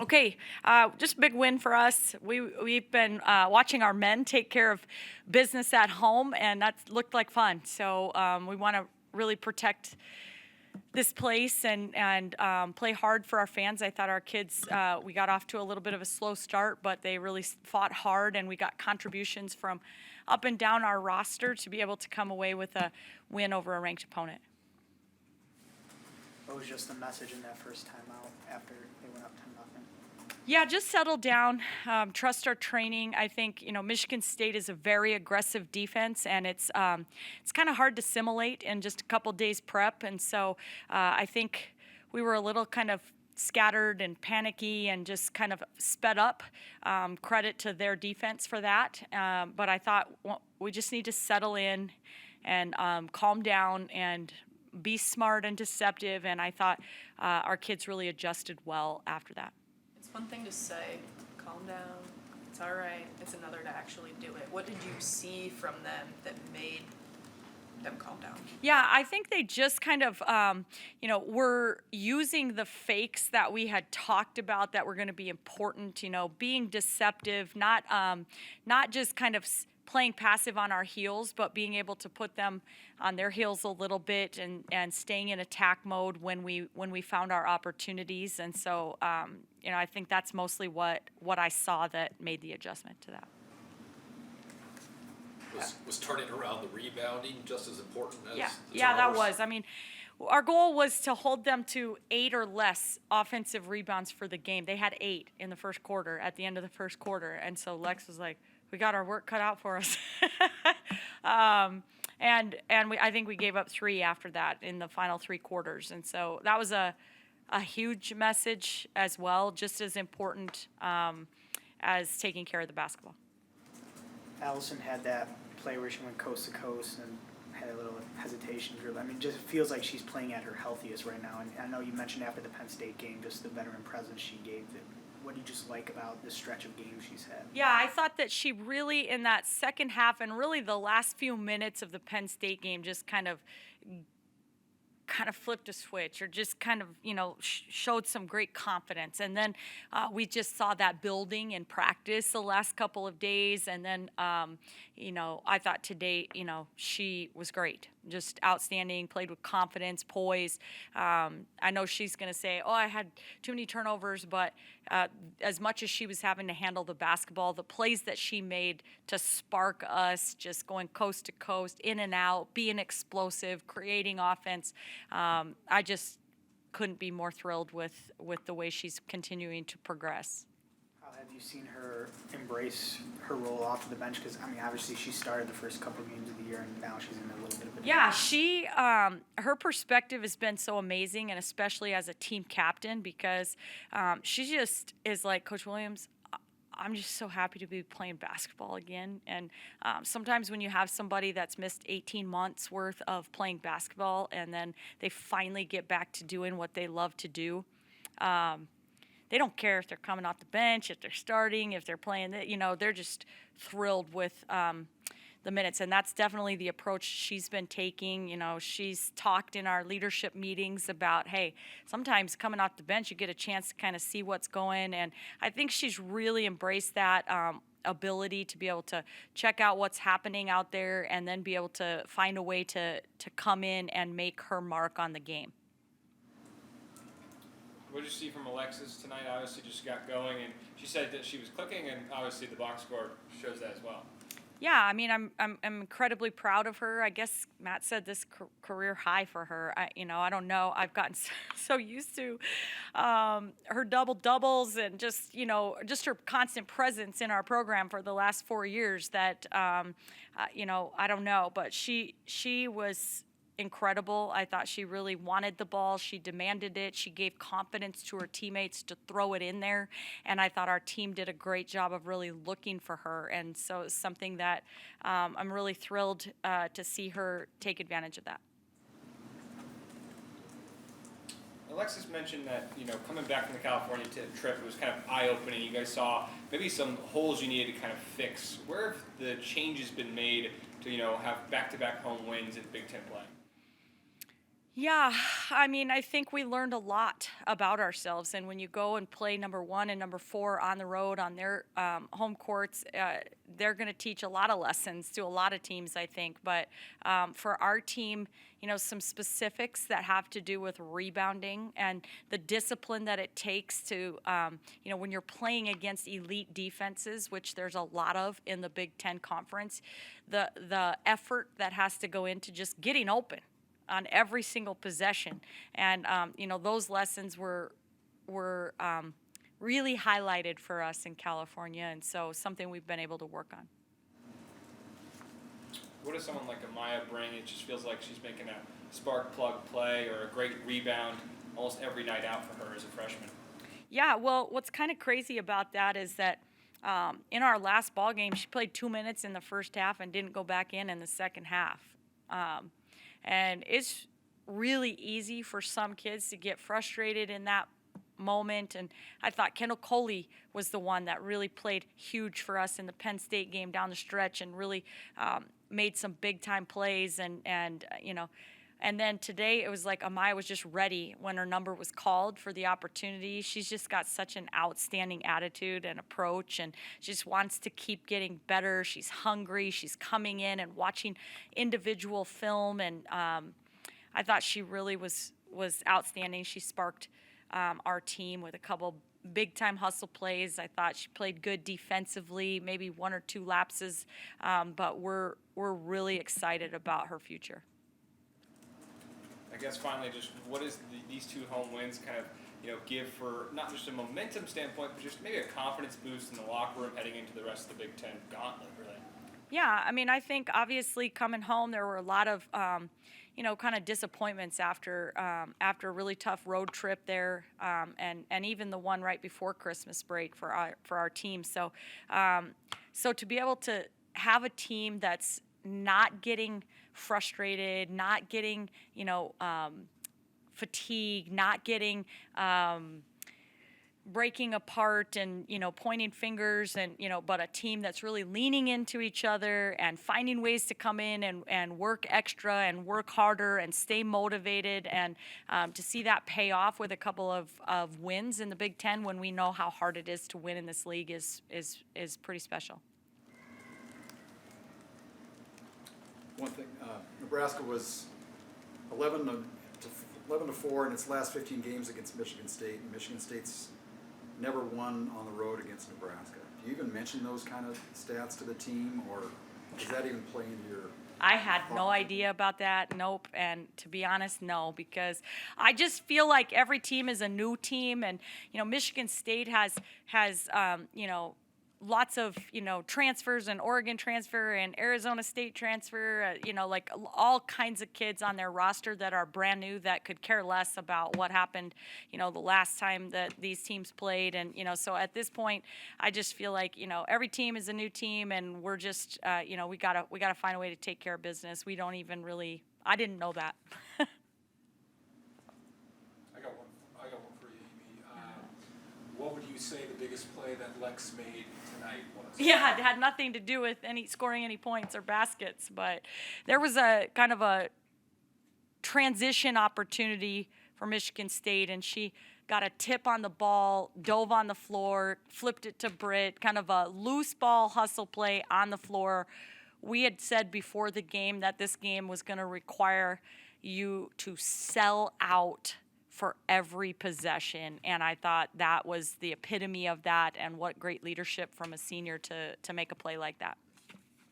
Okay, just a big win for us. We've been watching our men take care of business at home, and that looked like fun. So we want to really protect this place and play hard for our fans. I thought our kids, we got off to a little bit of a slow start, but they really fought hard, and we got contributions from up and down our roster to be able to come away with a win over a ranked opponent. What was just the message in that first time out after they went up 10-0? Yeah, just settle down, trust our training. I think, Michigan State is a very aggressive defense, and it's kind of hard to simulate in just a couple days prep. And so I think we were a little kind of scattered and panicky and just kind of sped up. Credit to their defense for that. But I thought we just need to settle in and calm down and be smart and deceptive. And I thought our kids really adjusted well after that. It's one thing to say, calm down, it's all right. It's another to actually do it. What did you see from them that made them calm down? Yeah, I think they just kind of, were using the fakes that we had talked about that were going to be important, being deceptive, not just kind of playing passive on our heels, but being able to put them on their heels a little bit and staying in attack mode when we found our opportunities. And so, I think that's mostly what I saw that made the adjustment to that. Was turning around the rebounding just as important as the that turnovers? was. I mean, our goal was to hold them to 8 or less offensive rebounds for the game. They had 8 in the first quarter, at the end of the first quarter. And so Lex was like, we got our work cut out for us. I think we gave up 3 after that in the final 3 quarters. And so that was a huge message as well, just as important as taking care of the basketball. Allison had that play where she went coast to coast and had a little hesitation drill. I mean, just feels like she's playing at her healthiest right now. And I know you mentioned after the Penn State game just the veteran presence she gave. What do you just like about this stretch of games she's had? Yeah, I thought that she really, in that second half and really the last few minutes of the Penn State game, just kind of flipped a switch or just kind of, showed some great confidence. And then we just saw that building in practice the last couple of days. And then, I thought today, she was great, just outstanding, played with confidence, poise. I know she's going to say, I had too many turnovers, but as much as she was having to handle the basketball, the plays that she made to spark us, just going coast to coast, in and out, being explosive, creating offense, I just couldn't be more thrilled with the way she's continuing to progress. How have you seen her embrace her role off of the bench? Because, obviously she started the first couple of games of the year, and now she's in a little bit of a... Yeah, she, her perspective has been so amazing, and especially as a team captain, because she just is like, Coach Williams, I'm just so happy to be playing basketball again. And sometimes when you have somebody that's missed 18 months worth of playing basketball and then they finally get back to doing what they love to do, they don't care if they're coming off the bench, if they're starting, if they're playing, they're just thrilled with the minutes. And that's definitely the approach she's been taking. She's talked in our leadership meetings about, hey, sometimes coming off the bench, you get a chance to kind of see what's going. And I think she's really embraced that ability to be able to check out what's happening out there and then be able to find a way to come in and make her mark on the game. What did you see from Alexis tonight? Obviously just got going, and she said that she was clicking, and obviously the box score shows that as well. Yeah, I'm incredibly proud of her. I guess Matt said this career high for her. I don't know. I've gotten so used to her doubles and just her constant presence in our program for the last 4 years that I don't know. But she was incredible. I thought she really wanted the ball. She demanded it. She gave confidence to her teammates to throw it in there. And I thought our team did a great job of really looking for her. And so it's something that I'm really thrilled to see her take advantage of that. Alexis mentioned that, coming back from the California trip, it was kind of eye-opening. You guys saw maybe some holes you needed to kind of fix. Where have the changes been made to, have back-to-back home wins at Big Ten play? Yeah, I mean, I think we learned a lot about ourselves. And when you go and play number 1 and number 4 on the road on their home courts, they're going to teach a lot of lessons to a lot of teams, I think. But for our team, some specifics that have to do with rebounding and the discipline that it takes to, when you're playing against elite defenses, which there's a lot of in the Big Ten Conference, the effort that has to go into just getting open on every single possession. And, those lessons were really highlighted for us in California, and so something we've been able to work on. What does someone like Amaya bring? It just feels like she's making a spark plug play or a great rebound almost every night out for her as a freshman. Yeah, well, what's kind of crazy about that is that in our last ball game, she played 2 minutes in the first half and didn't go back in the second half. And it's really easy for some kids to get frustrated in that moment. And I thought Kendall Coley was the one that really played huge for us in the Penn State game down the stretch and really made some big time plays. And then today it was like Amaya was just ready when her number was called for the opportunity. She's just got such an outstanding attitude and approach, and she just wants to keep getting better. She's hungry. She's coming in and watching individual film, and I thought she really was outstanding. She sparked our team with a couple big-time hustle plays. I thought she played good defensively, maybe 1 or 2 lapses, but we're really excited about her future. I guess finally, just what does these 2 home wins kind of give for not just a momentum standpoint, but just maybe a confidence boost in the locker room heading into the rest of the Big Ten gauntlet, really? Yeah, I mean, I think obviously coming home, there were a lot of kind of disappointments after a really tough road trip there, and even the one right before Christmas break for our team. So to be able to have a team that's not getting frustrated, not getting fatigued, not getting breaking apart and pointing fingers, and but a team that's really leaning into each other and finding ways to come in and work extra and work harder and stay motivated, and to see that pay off with a couple of wins in the Big Ten when we know how hard it is to win in this league is pretty special. One thing, Nebraska was 11-4 in its last 15 games against Michigan State, and Michigan State's never won on the road against Nebraska. Do you even mention those kind of stats to the team, or does that even play into your? I had no idea about that. Nope. And to be honest, no, because I just feel like every team is a new team, and Michigan State has lots of transfers, and Oregon transfer and Arizona State transfer, like all kinds of kids on their roster that are brand new that could care less about what happened the last time that these teams played. And so at this point I just feel like every team is a new team, and we're just we gotta find a way to take care of business. We don't even really, I didn't know that. I got one for you, Amy. What would you say the biggest play that Lex made tonight was? Yeah, it had nothing to do with scoring any points or baskets, but there was a kind of a transition opportunity for Michigan State, and she got a tip on the ball, dove on the floor, flipped it to Britt, kind of a loose ball hustle play on the floor. We had said before the game that this game was going to require you to sell out for every possession, and I thought that was the epitome of that, and what great leadership from a senior to make a play like that.